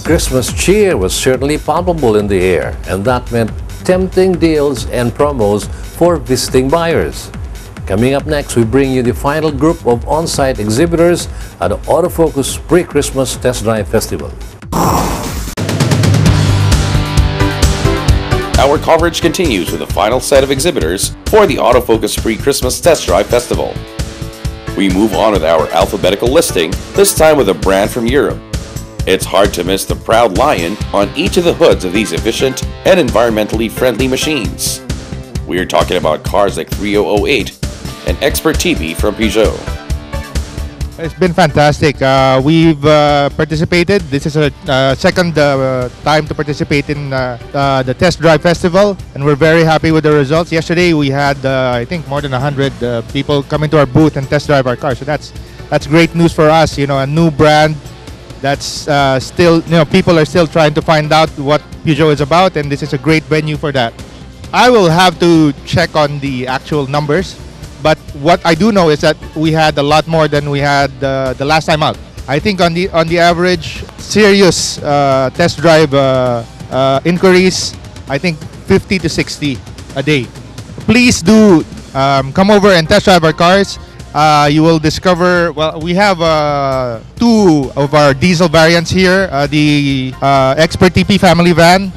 Christmas cheer was certainly palpable in the air, and that meant tempting deals and promos for visiting buyers. Coming up next, we bring you the final group of on-site exhibitors at the Autofocus Pre-Christmas Test Drive Festival. Our coverage continues with the final set of exhibitors for the Autofocus Pre-Christmas Test Drive Festival. We move on with our alphabetical listing, this time with a brand from Europe. It's hard to miss the proud lion on each of the hoods of these efficient and environmentally friendly machines. We are talking about cars like 3008 and Expert TB from Peugeot. It's been fantastic. We've participated. This is a second time to participate in the Test Drive Festival, and we're very happy with the results. Yesterday we had, I think, more than 100 people come into our booth and test drive our car. So that's great news for us. You know, a new brand that's still, people are still trying to find out what Peugeot is about, and this is a great venue for that. I will have to check on the actual numbers. But what I do know is that we had a lot more than we had the last time out. I think on the average serious test drive inquiries, I think 50 to 60 a day. Please do come over and test drive our cars. You will discover, well, we have two of our diesel variants here, the Expert TP family van,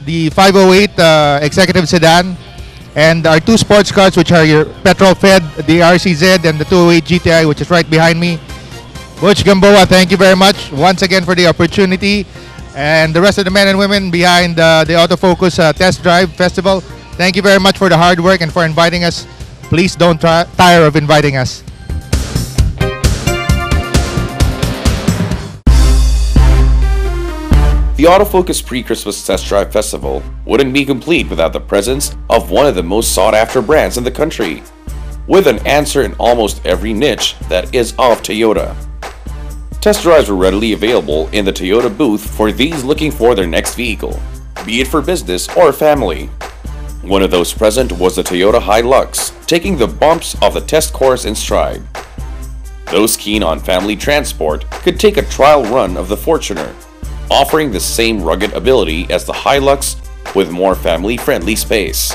the 508 executive sedan, and our two sports cars, which are your petrol-fed, the RCZ and the 208 GTI, which is right behind me. Butch Gamboa, thank you very much once again for the opportunity. And the rest of the men and women behind the Autofocus Test Drive Festival, thank you very much for the hard work and for inviting us. Please don't tire of inviting us. The Autofocus Pre-Christmas Test Drive Festival wouldn't be complete without the presence of one of the most sought-after brands in the country, with an answer in almost every niche that is of Toyota. Test drives were readily available in the Toyota booth for these looking for their next vehicle, be it for business or family. One of those present was the Toyota Hilux, taking the bumps of the test course in stride. Those keen on family transport could take a trial run of the Fortuner, offering the same rugged ability as the Hilux with more family-friendly space.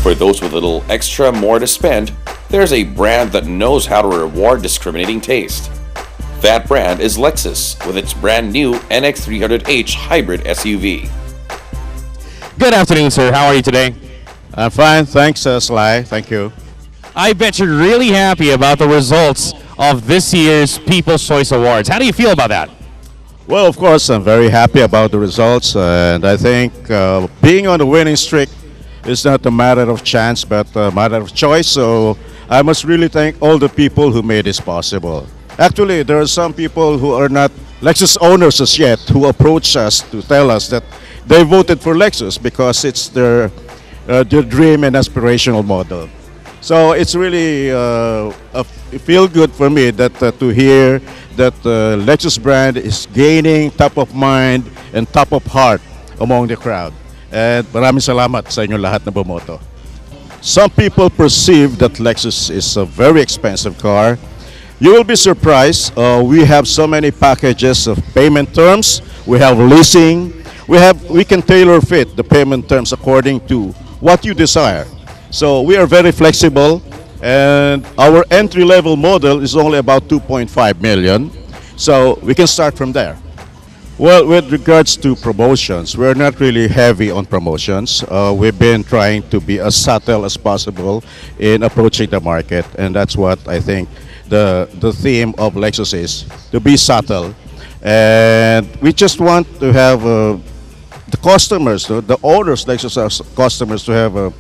For those with a little extra more to spend, there's a brand that knows how to reward discriminating taste. That brand is Lexus with its brand new NX300H hybrid SUV. Good afternoon, sir. How are you today? I'm fine, thanks, Sly. Thank you. I bet you're really happy about the results of this year's People's Choice Awards. How do you feel about that? Well, of course, I'm very happy about the results, and I think being on the winning streak is not a matter of chance, but a matter of choice. So I must really thank all the people who made this possible. Actually, there are some people who are not Lexus owners as yet who approach us to tell us that they voted for Lexus because it's their dream and aspirational model. So it's really feel good for me that to hear that the Lexus brand is gaining top of mind and top of heart among the crowd. And maraming salamat sa inyo lahat na bumoto. Some people perceive that Lexus is a very expensive car. You will be surprised. We have so many packages of payment terms. We have leasing. We can tailor fit the payment terms according to what you desire. So we are very flexible, and our entry-level model is only about 2.5 million. So we can start from there. Well, with regards to promotions, we're not really heavy on promotions. We've been trying to be as subtle as possible in approaching the market, and that's what I think the theme of Lexus is, to be subtle. And we just want to have the customers, the owners, Lexus customers, to have a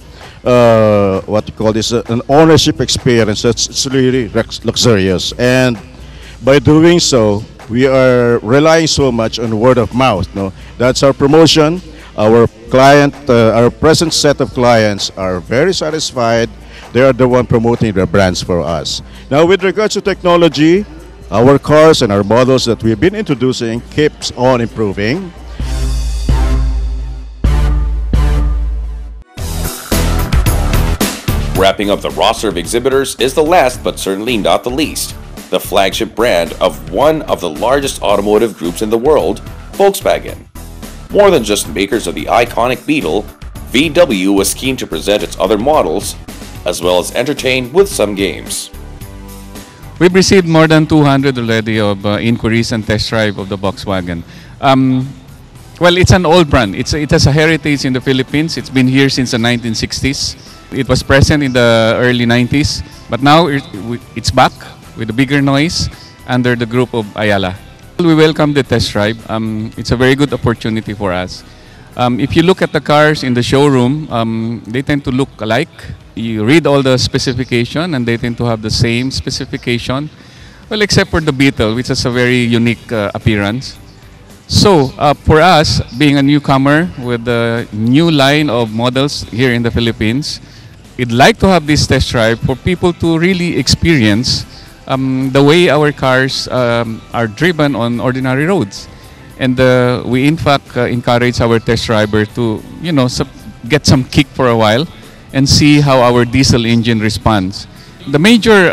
what you call this, an ownership experience that's really luxurious. And by doing so, we are relying so much on word of mouth. No, that's our promotion. Our present set of clients are very satisfied. They are the one promoting their brands for us. Now, with regards to technology, our cars and our models that we've been introducing keeps on improving. Wrapping up the roster of exhibitors is the last but certainly not the least, the flagship brand of one of the largest automotive groups in the world, Volkswagen. More than just makers of the iconic Beetle, VW was keen to present its other models, as well as entertain with some games. We've received more than 200 already of inquiries and test drive of the Volkswagen. Well, it's an old brand. It has a heritage in the Philippines. It's been here since the 1960s. It was present in the early 90s, but now it's back with a bigger noise under the group of Ayala. We welcome the test drive. It's a very good opportunity for us. If you look at the cars in the showroom, they tend to look alike. You read all the specification and they tend to have the same specification. Well, except for the Beetle, which has a very unique appearance. So, for us, being a newcomer with a new line of models here in the Philippines, we'd like to have this test drive for people to really experience the way our cars are driven on ordinary roads. And we in fact encourage our test driver to, get some kick for a while and see how our diesel engine responds. The major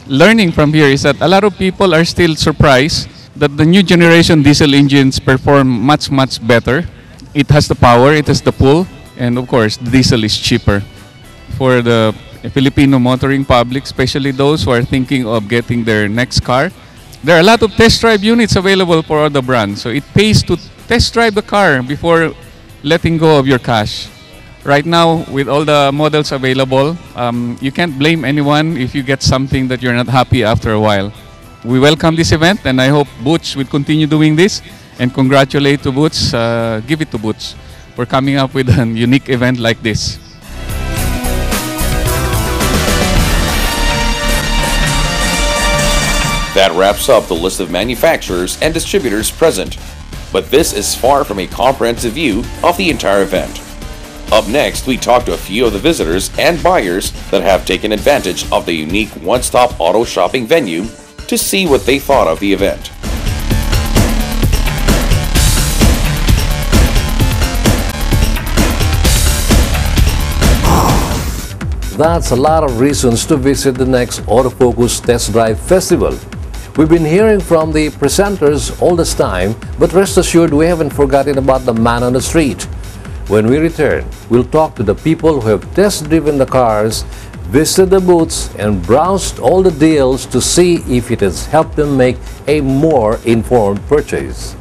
learning from here is that a lot of people are still surprised that the new generation diesel engines perform much, much better. It has the power, it has the pull, and of course, the diesel is cheaper. For the Filipino motoring public, especially those who are thinking of getting their next car, there are a lot of test drive units available for all the brands. So it pays to test drive the car before letting go of your cash. Right now, with all the models available, you can't blame anyone if you get something that you're not happy after a while. We welcome this event, and I hope Butch will continue doing this, and congratulate to Butch, give it to Butch for coming up with a unique event like this. That wraps up the list of manufacturers and distributors present, but this is far from a comprehensive view of the entire event. Up next, we talk to a few of the visitors and buyers that have taken advantage of the unique one-stop auto shopping venue to see what they thought of the event. That's a lot of reasons to visit the next Autofocus Test Drive Festival. We've been hearing from the presenters all this time, but rest assured we haven't forgotten about the man on the street. When we return, we'll talk to the people who have test-driven the cars, visited the booths, and browsed all the deals to see if it has helped them make a more informed purchase.